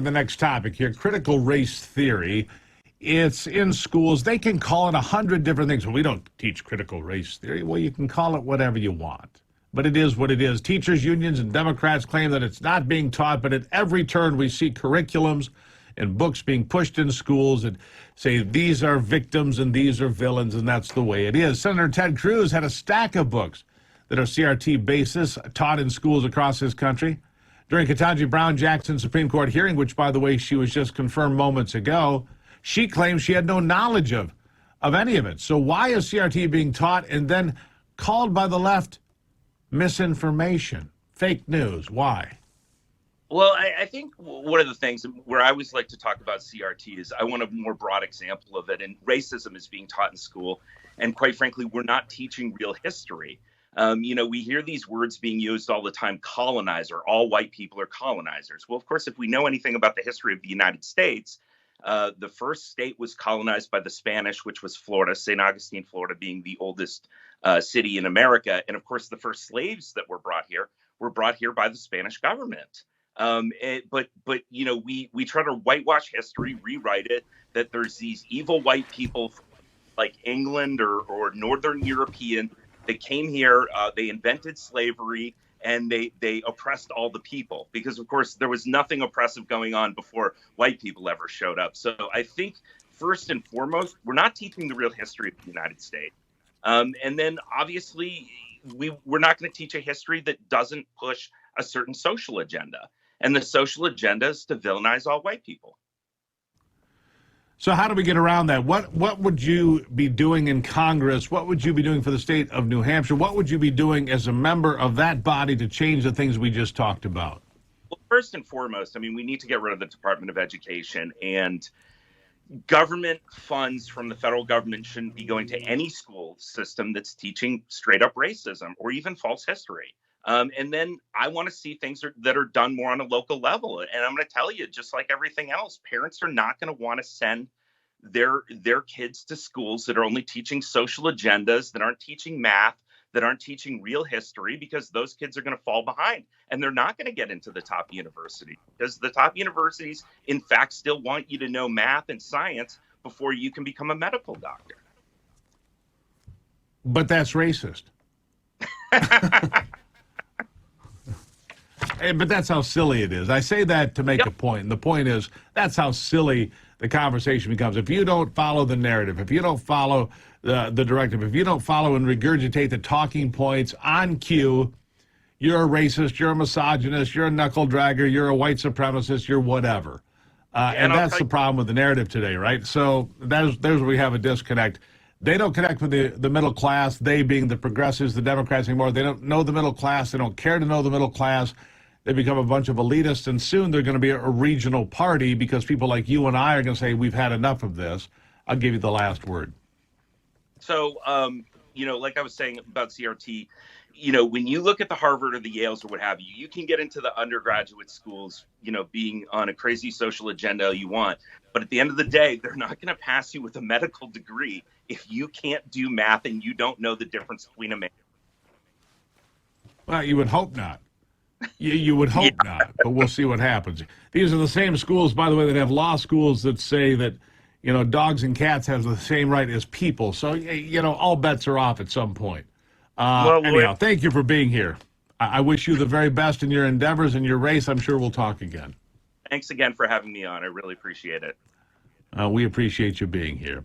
The next topic here, critical race theory. It's in schools. They can call it 100 different things. Well, we don't teach critical race theory. Well, you can call it whatever you want. But it is what it is. Teachers' unions and Democrats claim that it's not being taught, but at every turn we see curriculums and books being pushed in schools that say these are victims and these are villains, and that's the way it is. Senator Ted Cruz had a stack of books that are CRT basis taught in schools across this country. During Ketanji Brown Jackson's Supreme Court hearing, which, by the way, she was just confirmed moments ago, she claims she had no knowledge of any of it. So why is CRT being taught and then called by the left misinformation, fake news? Why? Well, I think one of the things where I always like to talk about CRT is I want a more broad example of it. And racism is being taught in school. And quite frankly, we're not teaching real history. We hear these words being used all the time, colonizer, all white people are colonizers. Well, of course, if we know anything about the history of the United States, the first state was colonized by the Spanish, which was Florida, St. Augustine, Florida, being the oldest city in America. And of course, the first slaves that were brought here by the Spanish government. But we try to whitewash history, rewrite it, that there's these evil white people like England or Northern European that came here, they invented slavery, and they oppressed all the people because, of course, there was nothing oppressive going on before white people ever showed up. So I think first and foremost, we're not teaching the real history of the United States. And then obviously, we're not going to teach a history that doesn't push a certain social agenda. And the social agenda is to villainize all white people. So how do we get around that? What would you be doing in Congress? What would you be doing for the state of New Hampshire? What would you be doing as a member of that body to change the things we just talked about? Well, first and foremost, we need to get rid of the Department of Education, and government funds from the federal government shouldn't be going to any school system that's teaching straight up racism or even false history. And then I want to see things that are done more on a local level. And I'm going to tell you, just like everything else, parents are not going to want to send their kids to schools that are only teaching social agendas, that aren't teaching math, that aren't teaching real history, because those kids are going to fall behind. And they're not going to get into the top university because the top universities, in fact, still want you to know math and science before you can become a medical doctor. But that's racist. But that's how silly it is. I say that to make a point. And the point is, that's how silly the conversation becomes. If you don't follow the narrative, if you don't follow the directive, if you don't follow and regurgitate the talking points on cue, you're a racist, you're a misogynist, you're a knuckle dragger, you're a white supremacist, you're whatever. And that's the problem with the narrative today, right? So there's where we have a disconnect. They don't connect with the middle class, they being the progressives, the Democrats anymore. They don't know the middle class. They don't care to know the middle class. They become a bunch of elitists, and soon they're going to be a regional party because people like you and I are going to say, we've had enough of this. I'll give you the last word. So, like I was saying about CRT, when you look at the Harvard or the Yales or what have you, you can get into the undergraduate schools, being on a crazy social agenda you want. But at the end of the day, they're not going to pass you with a medical degree if you can't do math and you don't know the difference between a man. Well, you would hope not. You would hope not, but we'll see what happens. These are the same schools, by the way, that have law schools that say that, dogs and cats have the same right as people. So, all bets are off at some point. Anyhow, thank you for being here. I wish you the very best in your endeavors and your race. I'm sure we'll talk again. Thanks again for having me on. I really appreciate it. We appreciate you being here.